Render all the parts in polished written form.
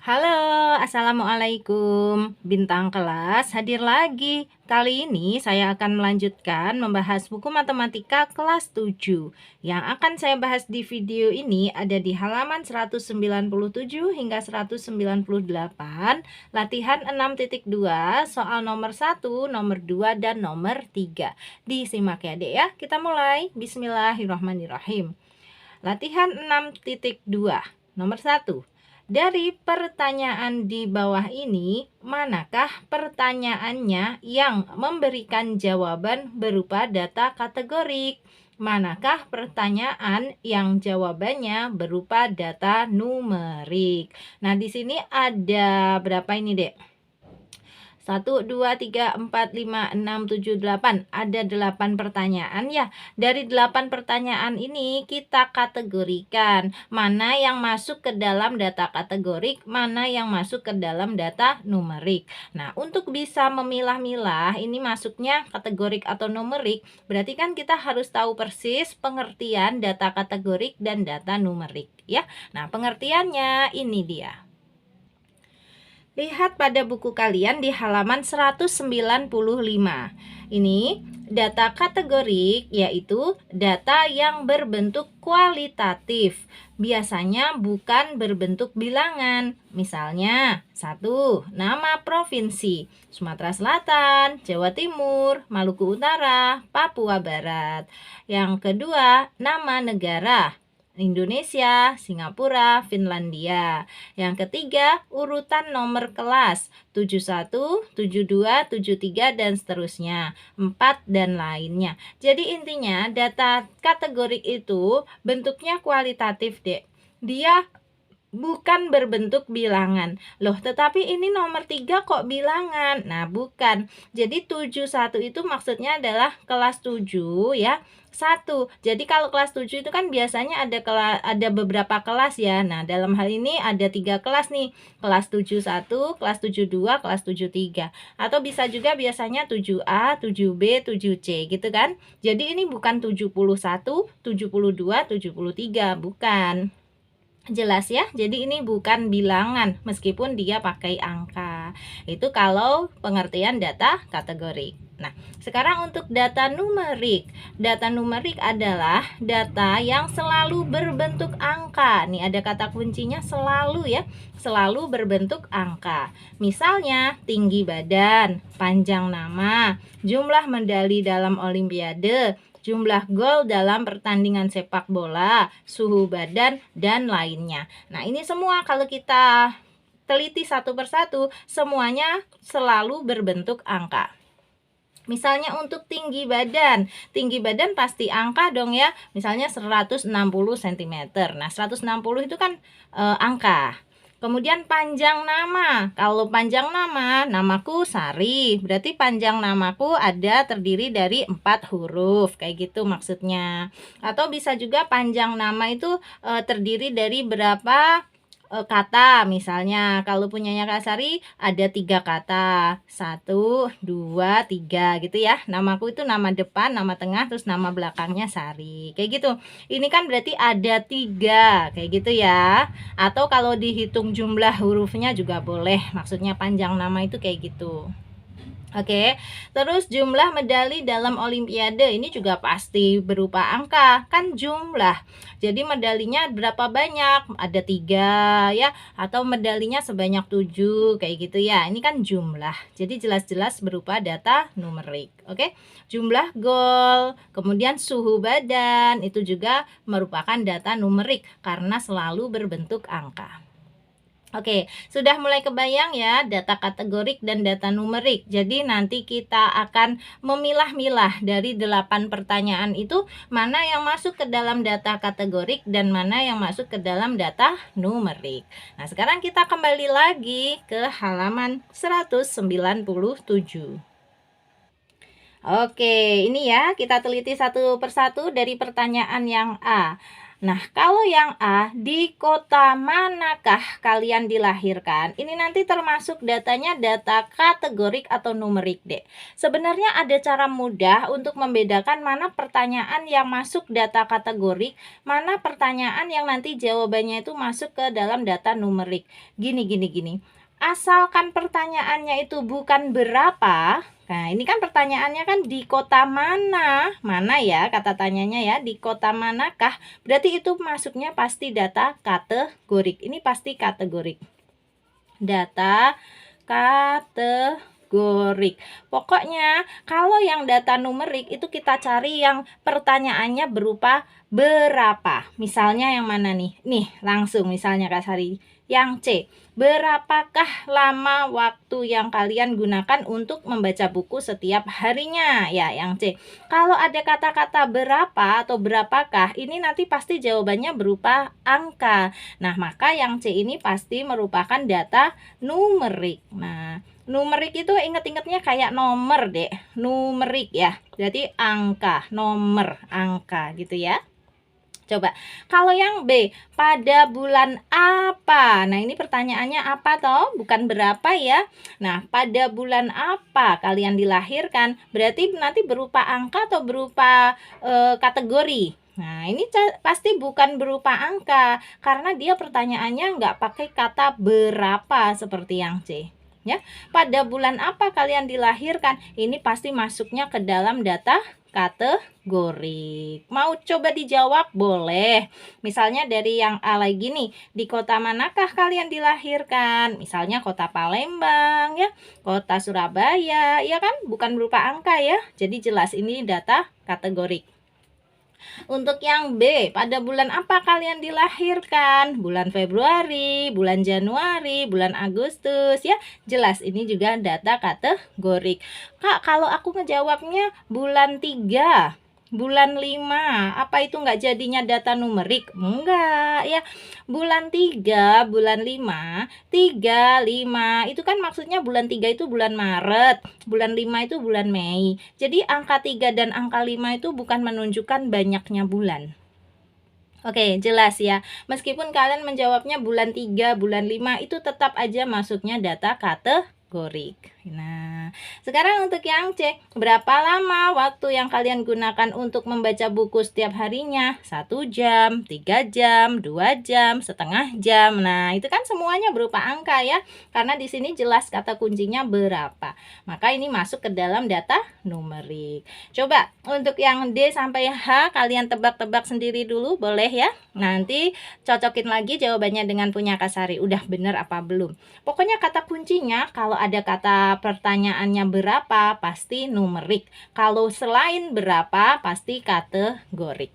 Halo, assalamualaikum. Bintang kelas hadir lagi. Kali ini saya akan melanjutkan membahas buku matematika kelas 7. Yang akan saya bahas di video ini ada di halaman 197 hingga 198, latihan 6.2, soal nomor 1, nomor 2, dan nomor 3. Disimak ya, Dek ya. Kita mulai. Bismillahirrahmanirrahim. Latihan 6.2, nomor 1. Dari pertanyaan di bawah ini, manakah pertanyaannya yang memberikan jawaban berupa data kategorik? Manakah pertanyaan yang jawabannya berupa data numerik? Nah, di sini ada berapa ini, Dek? 1, 2, 3, 4, 5, 6, 7, 8. Ada 8 pertanyaan ya. Dari 8 pertanyaan ini kita kategorikan mana yang masuk ke dalam data kategorik, mana yang masuk ke dalam data numerik. Nah, untuk bisa memilah-milah ini masuknya kategorik atau numerik, berarti kan kita harus tahu persis pengertian data kategorik dan data numerik ya. Nah, pengertiannya ini dia. Lihat pada buku kalian di halaman 195. Ini data kategorik, yaitu data yang berbentuk kualitatif. Biasanya bukan berbentuk bilangan. Misalnya, 1. Nama provinsi: Sumatera Selatan, Jawa Timur, Maluku Utara, Papua Barat. Yang kedua, nama negara: Indonesia, Singapura, Finlandia. Yang ketiga, urutan nomor kelas 71, 72, 73, dan seterusnya, 4 dan lainnya. Jadi intinya data kategorik itu bentuknya kualitatif, Dek. Dia bukan berbentuk bilangan. Loh, tetapi ini nomor 3 kok bilangan? Nah, bukan. Jadi 71 itu maksudnya adalah kelas 7 ya. 1. Jadi kalau kelas 7 itu kan biasanya ada beberapa kelas ya. Nah, dalam hal ini ada 3 kelas nih. Kelas 71, kelas 72, kelas 73. Atau bisa juga biasanya 7A, 7B, 7C gitu kan. Jadi ini bukan 71, 72, 73, bukan. Jelas ya, jadi ini bukan bilangan meskipun dia pakai angka. Itu kalau pengertian data kategorik. Nah, sekarang untuk data numerik. Data numerik adalah data yang selalu berbentuk angka. Nih ada kata kuncinya selalu ya, selalu berbentuk angka. Misalnya tinggi badan, panjang nama, jumlah medali dalam olimpiade, jumlah gol dalam pertandingan sepak bola, suhu badan, dan lainnya. Nah, ini semua kalau kita teliti satu persatu, semuanya selalu berbentuk angka. Misalnya untuk tinggi badan pasti angka dong ya. Misalnya 160 cm. Nah, 160 itu kan angka. Kemudian panjang nama. Kalau panjang nama, namaku Sari. Berarti panjang namaku ada terdiri dari 4 huruf. Kayak gitu maksudnya. Atau bisa juga panjang nama itu terdiri dari berapa kata. Misalnya kalau punyanya Kak Sari ada 3 kata, 1, 2, 3 gitu ya. Namaku itu nama depan, nama tengah, terus nama belakangnya Sari, kayak gitu. Ini kan berarti ada 3 kayak gitu ya. Atau kalau dihitung jumlah hurufnya juga boleh, maksudnya panjang nama itu kayak gitu. Oke, terus jumlah medali dalam olimpiade ini juga pasti berupa angka, kan jumlah. Jadi medalinya berapa banyak? Ada 3 ya, atau medalinya sebanyak 7 kayak gitu ya. Ini kan jumlah. Jadi jelas-jelas berupa data numerik. Oke, jumlah gol, kemudian suhu badan itu juga merupakan data numerik karena selalu berbentuk angka. Oke, sudah mulai kebayang ya data kategorik dan data numerik. Jadi nanti kita akan memilah-milah dari 8 pertanyaan itu mana yang masuk ke dalam data kategorik dan mana yang masuk ke dalam data numerik. Nah, sekarang kita kembali lagi ke halaman 197. Oke, ini ya kita teliti satu persatu dari pertanyaan yang A. Nah, kalau yang A, di kota manakah kalian dilahirkan? Ini nanti termasuk datanya data kategorik atau numerik, Dek. Sebenarnya ada cara mudah untuk membedakan mana pertanyaan yang masuk data kategorik, mana pertanyaan yang nanti jawabannya itu masuk ke dalam data numerik. Gini. Asalkan pertanyaannya itu bukan berapa. Nah, ini kan pertanyaannya kan di kota mana? Mana ya kata tanyanya ya, di kota manakah? Berarti itu masuknya pasti data kategorik. Ini pasti kategorik. Data kategorik. Pokoknya kalau yang data numerik itu kita cari yang pertanyaannya berupa berapa. Misalnya yang mana nih? Nih, langsung misalnya Kak Sari. Yang C, berapakah lama waktu yang kalian gunakan untuk membaca buku setiap harinya? Ya, yang C. Kalau ada kata-kata berapa atau berapakah, ini nanti pasti jawabannya berupa angka. Nah, maka yang C ini pasti merupakan data numerik. Nah, numerik itu inget-ingetnya kayak nomor, Dek. Numerik ya. Jadi angka, nomor, angka gitu ya. Coba, kalau yang B, pada bulan apa? Nah, ini pertanyaannya apa toh? Bukan berapa ya. Nah, pada bulan apa kalian dilahirkan? Berarti nanti berupa angka atau berupa kategori? Nah, ini pasti bukan berupa angka, karena dia pertanyaannya nggak pakai kata berapa seperti yang C. Ya, pada bulan apa kalian dilahirkan? Ini pasti masuknya ke dalam data kategori. Mau coba dijawab? Boleh. Misalnya dari yang A lagi nih, di kota manakah kalian dilahirkan? Misalnya kota Palembang ya, kota Surabaya, ya kan? Bukan berupa angka ya. Jadi jelas ini data kategorik. Untuk yang B, pada bulan apa kalian dilahirkan? Bulan Februari, bulan Januari, bulan Agustus ya. Jelas ini juga data kategorik. Kak, kalau aku ngejawabnya bulan 3, bulan 5, apa itu nggak jadinya data numerik? Enggak ya. Bulan 3, bulan 5, 3, 5 itu kan maksudnya bulan 3 itu bulan Maret, bulan 5 itu bulan Mei. Jadi angka 3 dan angka 5 itu bukan menunjukkan banyaknya bulan. Oke, jelas ya. Meskipun kalian menjawabnya bulan 3, bulan 5 itu tetap aja masuknya data kategorik. Nah, sekarang untuk yang C, berapa lama waktu yang kalian gunakan untuk membaca buku setiap harinya? 1 jam, 3 jam, 2 jam, setengah jam. Nah, itu kan semuanya berupa angka ya. Karena di sini jelas kata kuncinya berapa. Maka ini masuk ke dalam data numerik. Coba untuk yang D sampai H kalian tebak-tebak sendiri dulu, boleh ya? Nanti cocokin lagi jawabannya dengan punya Kak Sari. Udah bener apa belum? Pokoknya kata kuncinya kalau ada kata pertanyaannya berapa pasti numerik. Kalau selain berapa pasti kategorik.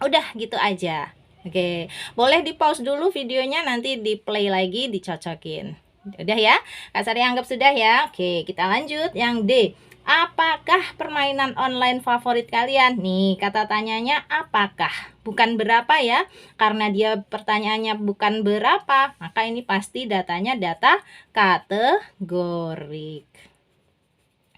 Udah gitu aja. Oke, boleh di pause dulu videonya, nanti di play lagi, dicocokin. Udah ya, Kak Sari anggap sudah ya. Oke, kita lanjut yang D. Apakah permainan online favorit kalian? Nih, kata tanyanya apakah? Bukan berapa ya. Karena dia pertanyaannya bukan berapa, maka ini pasti datanya data kategorik.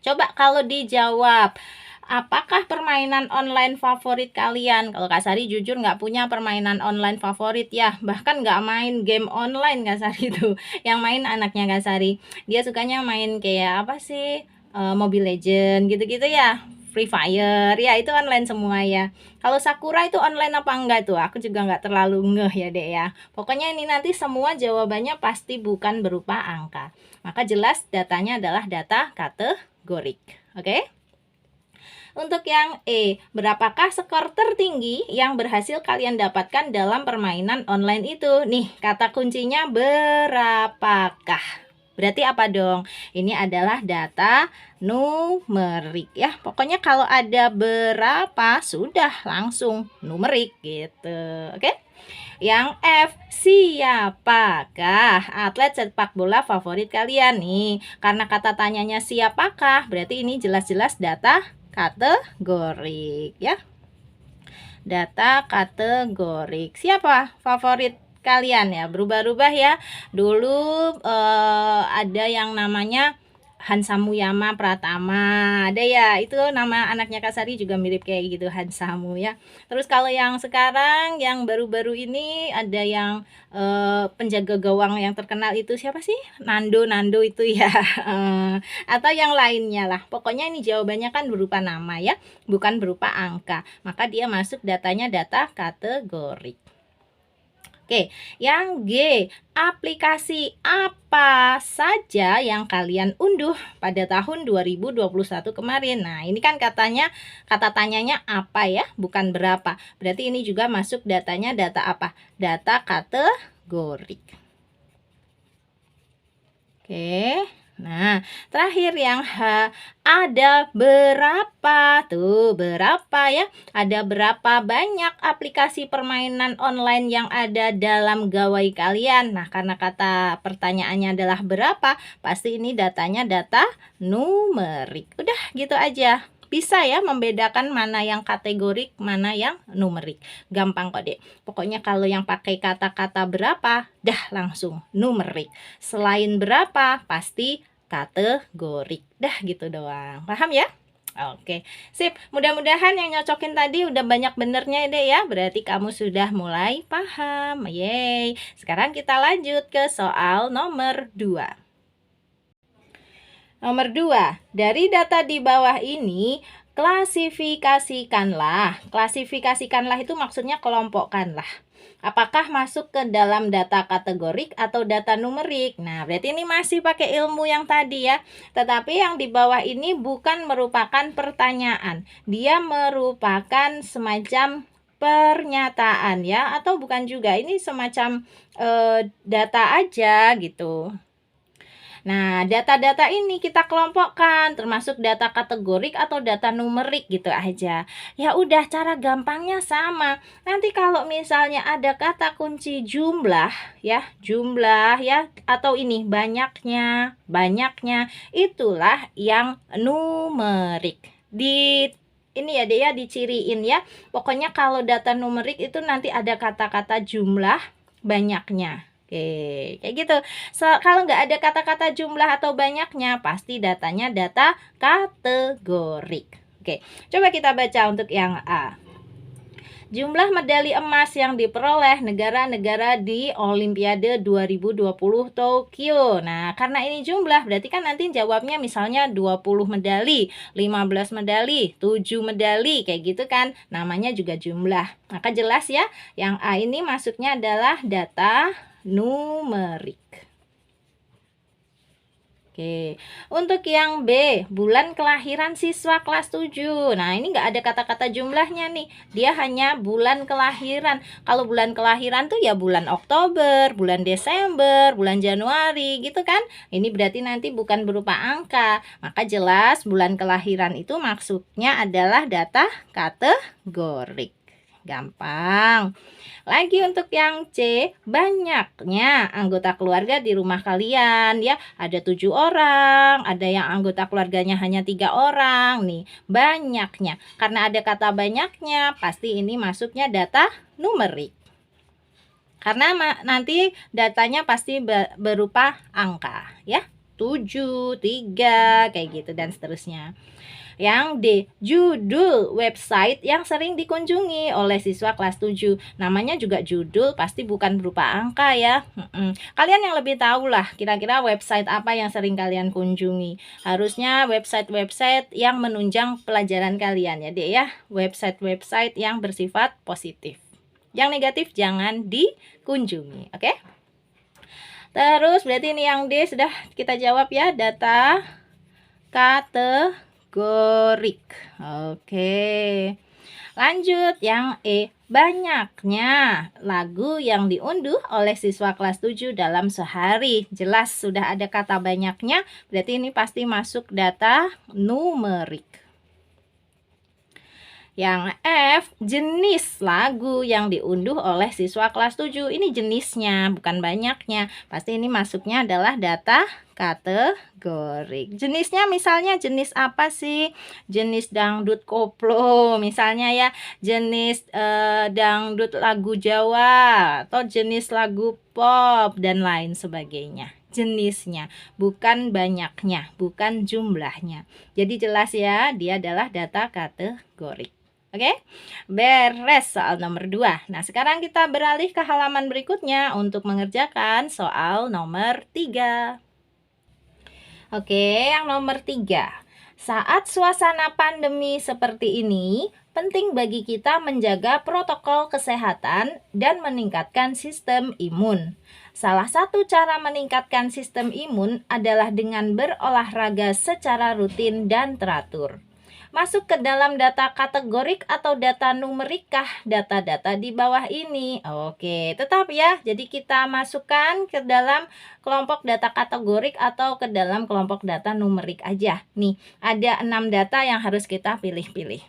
Coba kalau dijawab, apakah permainan online favorit kalian? Kalau Kak Sari jujur nggak punya permainan online favorit ya. Bahkan nggak main game online Kak Sari itu. Yang main anaknya Kak Sari. Dia sukanya main kayak apa sih? Mobile Legend gitu-gitu ya. Free Fire ya, itu online semua ya. Kalau Sakura itu online apa enggak tuh? Aku juga nggak terlalu ngeh ya Dek ya. Pokoknya ini nanti semua jawabannya pasti bukan berupa angka. Maka jelas datanya adalah data kategorik. Oke? Untuk yang E, berapakah skor tertinggi yang berhasil kalian dapatkan dalam permainan online itu? Nih, kata kuncinya berapakah? Berarti apa dong? Ini adalah data numerik ya. Pokoknya kalau ada berapa sudah langsung numerik gitu. Oke? Yang F, siapakah atlet sepak bola favorit kalian nih? Karena kata tanyanya siapakah, berarti ini jelas-jelas data kategorik ya. Data kategorik. Siapa favorit kalian ya? Berubah-ubah ya. Dulu ada yang namanya Hansa Muyama Pratama. Ada ya, itu nama anaknya Kak Sari juga mirip kayak gitu, Hansa Mu ya. Terus kalau yang sekarang yang baru-baru ini ada yang penjaga gawang yang terkenal itu siapa sih? Nando itu ya. Atau yang lainnya lah. Pokoknya ini jawabannya kan berupa nama ya, bukan berupa angka. Maka dia masuk datanya data kategorik. Oke, yang G, aplikasi apa saja yang kalian unduh pada tahun 2021 kemarin? Nah, ini kan katanya, kata tanyanya apa ya, bukan berapa. Berarti ini juga masuk datanya data apa? Data kategorik. Oke. Nah, terakhir yang H, ada berapa? Tuh, berapa ya? Ada berapa banyak aplikasi permainan online yang ada dalam gawai kalian? Nah, karena kata pertanyaannya adalah berapa, pasti ini datanya data numerik. Udah gitu aja. Bisa ya membedakan mana yang kategorik, mana yang numerik. Gampang kok, Dek. Pokoknya kalau yang pakai kata-kata berapa, dah langsung numerik. Selain berapa, pasti kategorik. Dah gitu doang. Paham ya? Oke, sip. Mudah-mudahan yang nyocokin tadi udah banyak benernya deh ya. Berarti kamu sudah mulai paham. Yeay. Sekarang kita lanjut ke soal nomor 2. Nomor 2, dari data di bawah ini, klasifikasikanlah. Klasifikasikanlah itu maksudnya kelompokkanlah. Apakah masuk ke dalam data kategorik atau data numerik? Nah, berarti ini masih pakai ilmu yang tadi ya. Tetapi yang di bawah ini bukan merupakan pertanyaan. Dia merupakan semacam pernyataan ya, atau bukan juga. Ini semacam data aja gitu. Nah, data-data ini kita kelompokkan termasuk data kategorik atau data numerik gitu aja. Ya udah, cara gampangnya sama. Nanti kalau misalnya ada kata kunci jumlah ya atau ini banyaknya, itulah yang numerik. Ini ya dia diciriin ya. Pokoknya kalau data numerik itu nanti ada kata-kata jumlah, banyaknya. Oke, kayak gitu. Kalau nggak ada kata-kata jumlah atau banyaknya, pasti datanya data kategorik. Oke, coba kita baca untuk yang A. Jumlah medali emas yang diperoleh negara-negara di Olimpiade 2020 Tokyo. Nah, karena ini jumlah, berarti kan nanti jawabnya misalnya 20 medali, 15 medali, 7 medali, kayak gitu kan. Namanya juga jumlah. Maka jelas ya, yang A ini masuknya adalah data numerik. Oke, untuk yang B, bulan kelahiran siswa kelas 7. Nah, ini nggak ada kata-kata jumlahnya nih. Dia hanya bulan kelahiran. Kalau bulan kelahiran tuh ya bulan Oktober, bulan Desember, bulan Januari gitu kan. Ini berarti nanti bukan berupa angka. Maka jelas bulan kelahiran itu maksudnya adalah data kategorik. Gampang. Lagi untuk yang C, banyaknya anggota keluarga di rumah kalian ya. Ada 7 orang, ada yang anggota keluarganya hanya 3 orang nih. Banyaknya. Karena ada kata banyaknya, pasti ini masuknya data numerik. Karena nanti datanya pasti berupa angka ya. 7, 3, kayak gitu dan seterusnya. Yang D, judul website yang sering dikunjungi oleh siswa kelas 7. Namanya juga judul, pasti bukan berupa angka ya. Kalian yang lebih tahu lah kira-kira website apa yang sering kalian kunjungi. Harusnya website-website yang menunjang pelajaran kalian ya Dek ya. Website-website yang bersifat positif. Yang negatif jangan dikunjungi, oke? Terus berarti ini yang D sudah kita jawab ya, data kategorik. Oke. Lanjut yang E, banyaknya lagu yang diunduh oleh siswa kelas 7 dalam sehari. Jelas sudah ada kata banyaknya, berarti ini pasti masuk data numerik. Yang F, jenis lagu yang diunduh oleh siswa kelas 7. Ini jenisnya, bukan banyaknya. Pasti ini masuknya adalah data kategorik. Jenisnya misalnya jenis apa sih? Jenis dangdut koplo misalnya ya. Jenis dangdut lagu Jawa atau jenis lagu pop dan lain sebagainya. jenisnya, bukan banyaknya, bukan jumlahnya. Jadi jelas ya, dia adalah data kategorik. Oke, beres soal nomor 2. Nah, sekarang kita beralih ke halaman berikutnya untuk mengerjakan soal nomor 3. Oke, yang nomor 3. Saat suasana pandemi seperti ini, penting bagi kita menjaga protokol kesehatan dan meningkatkan sistem imun. Salah satu cara meningkatkan sistem imun adalah dengan berolahraga secara rutin dan teratur. Masuk ke dalam data kategorik atau data numerik kah data-data di bawah ini? Oke, tetap ya. Jadi kita masukkan ke dalam kelompok data kategorik atau ke dalam kelompok data numerik aja. Nih, ada 6 data yang harus kita pilih-pilih.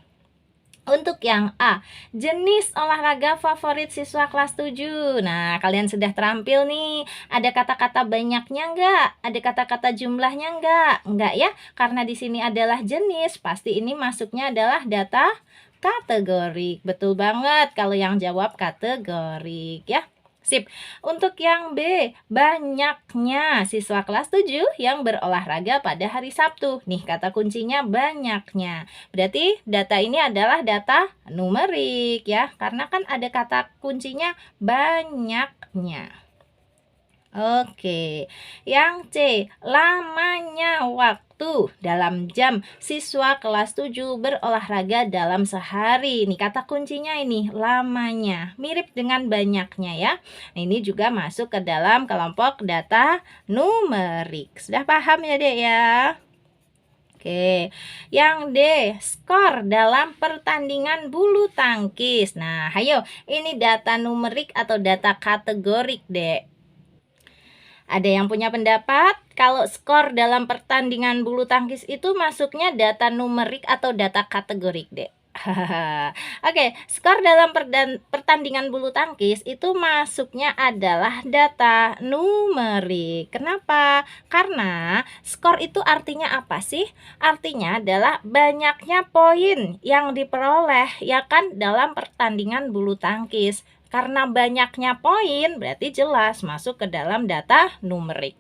Untuk yang A, jenis olahraga favorit siswa kelas 7. Nah, kalian sudah terampil nih. Ada kata-kata banyaknya enggak? Ada kata-kata jumlahnya enggak? Enggak ya, karena di sini adalah jenis. Pasti ini masuknya adalah data kategorik. Betul banget kalau yang jawab kategorik ya. Sip. Untuk yang B, banyaknya siswa kelas 7 yang berolahraga pada hari Sabtu. Nih, kata kuncinya banyaknya. Berarti data ini adalah data numerik ya, karena kan ada kata kuncinya banyaknya. Oke, yang C, lamanya waktu dalam jam siswa kelas 7 berolahraga dalam sehari. Ini kata kuncinya ini, lamanya. Mirip dengan banyaknya ya. Ini juga masuk ke dalam kelompok data numerik. Sudah paham ya, Dek ya? Oke, yang D, skor dalam pertandingan bulu tangkis. Nah, ayo, ini data numerik atau data kategorik, Dek. Ada yang punya pendapat kalau skor dalam pertandingan bulu tangkis itu masuknya data numerik atau data kategorik, Dek? Oke, skor dalam pertandingan bulu tangkis itu masuknya adalah data numerik. Kenapa? Karena skor itu artinya apa sih? Artinya adalah banyaknya poin yang diperoleh ya kan dalam pertandingan bulu tangkis. Karena banyaknya poin berarti jelas masuk ke dalam data numerik.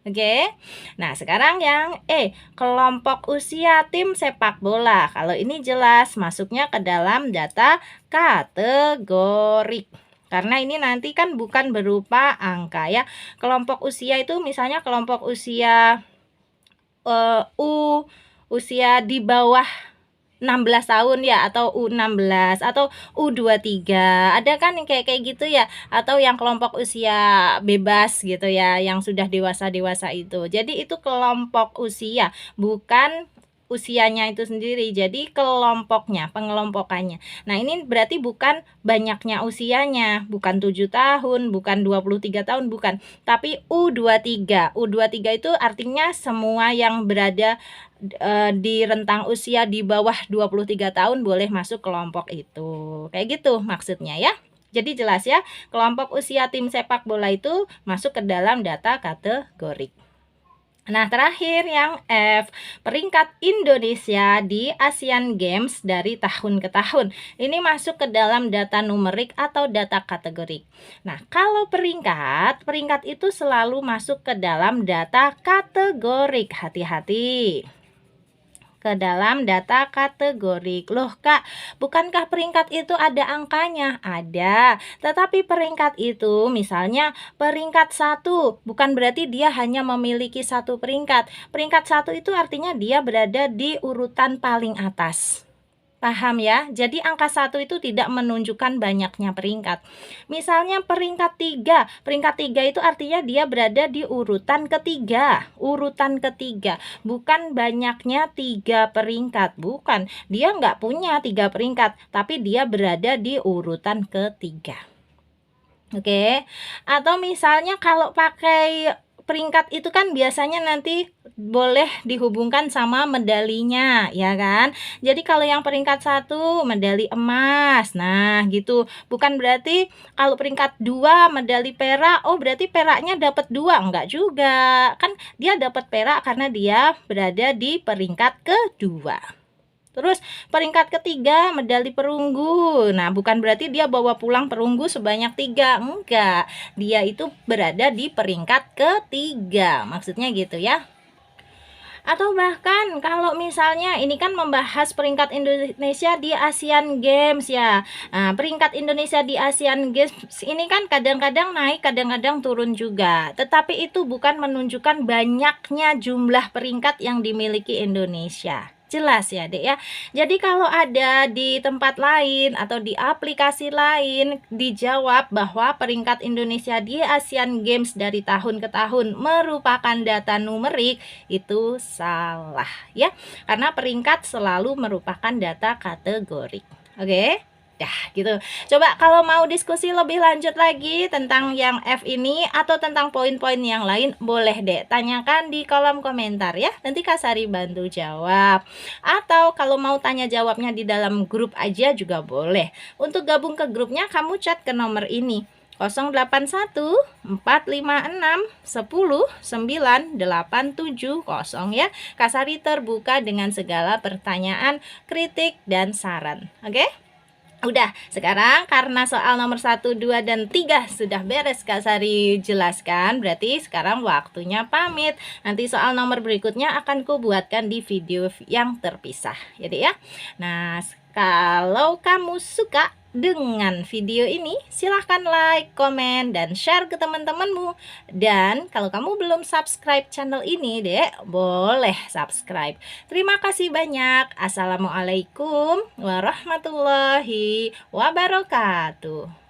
Oke. Nah, sekarang yang E, kelompok usia tim sepak bola. Kalau ini jelas masuknya ke dalam data kategorik. Karena ini nanti kan bukan berupa angka ya. Kelompok usia itu misalnya kelompok usia usia di bawah 16 tahun ya, atau U16 atau U23. Ada kan yang kayak gitu ya, atau yang kelompok usia bebas gitu ya, yang sudah dewasa itu. Jadi itu kelompok usia, bukan usianya itu sendiri. Jadi kelompoknya, pengelompokannya. Nah, ini berarti bukan banyaknya usianya, bukan 7 tahun, bukan 23 tahun, bukan. Tapi U23. U23 itu artinya semua yang berada di rentang usia di bawah 23 tahun boleh masuk kelompok itu. Kayak gitu maksudnya ya. Jadi jelas ya, kelompok usia tim sepak bola itu masuk ke dalam data kategorik. Nah, terakhir yang F, peringkat Indonesia di Asian Games dari tahun ke tahun. Ini masuk ke dalam data numerik atau data kategorik. Nah, kalau peringkat itu selalu masuk ke dalam data kategorik. Hati-hati. Ke dalam data kategorik. Loh Kak, bukankah peringkat itu ada angkanya? Ada, tetapi peringkat itu misalnya peringkat 1, bukan berarti dia hanya memiliki satu peringkat. Peringkat 1 itu artinya dia berada di urutan paling atas. Paham ya? Jadi angka 1 itu tidak menunjukkan banyaknya peringkat. Misalnya peringkat 3. Peringkat 3 itu artinya dia berada di urutan ketiga. Urutan ketiga. Bukan banyaknya 3 peringkat. Bukan. Dia nggak punya 3 peringkat. Tapi dia berada di urutan ketiga. Oke. Atau misalnya kalau pakai peringkat itu kan biasanya nanti boleh dihubungkan sama medalinya ya kan. Jadi kalau yang peringkat 1 medali emas. Nah gitu. Bukan berarti kalau peringkat 2 medali perak, oh berarti peraknya dapat 2. Enggak juga. Kan dia dapat perak karena dia berada di peringkat kedua. Terus peringkat ketiga medali perunggu. Nah, bukan berarti dia bawa pulang perunggu sebanyak 3, enggak. Dia itu berada di peringkat ketiga, maksudnya gitu ya. Atau bahkan kalau misalnya ini kan membahas peringkat Indonesia di Asian Games ya. Nah, peringkat Indonesia di Asian Games ini kan kadang-kadang naik, kadang-kadang turun juga. Tetapi itu bukan menunjukkan banyaknya jumlah peringkat yang dimiliki Indonesia. Jelas ya, Dek ya. Jadi kalau ada di tempat lain atau di aplikasi lain dijawab bahwa peringkat Indonesia di Asian Games dari tahun ke tahun merupakan data numerik, itu salah ya, karena peringkat selalu merupakan data kategorik. Oke? Dah gitu. Coba kalau mau diskusi lebih lanjut lagi tentang yang F ini atau tentang poin-poin yang lain, boleh deh tanyakan di kolom komentar ya. Nanti Kak Sari bantu jawab. Atau kalau mau tanya jawabnya di dalam grup aja juga boleh. Untuk gabung ke grupnya kamu chat ke nomor ini 081 456 10 9870 ya. Kak Sari terbuka dengan segala pertanyaan, kritik, dan saran. Oke? Udah, sekarang karena soal nomor 1, 2, dan 3 sudah beres Kak Sari jelaskan, berarti sekarang waktunya pamit. Nanti soal nomor berikutnya akan kubuatkan di video yang terpisah. Jadi ya. Nah, kalau kamu suka dengan video ini, silahkan like, komen, dan share ke teman-temanmu. Dan kalau kamu belum subscribe channel ini, Dek, boleh subscribe. Terima kasih banyak. Assalamualaikum warahmatullahi wabarakatuh.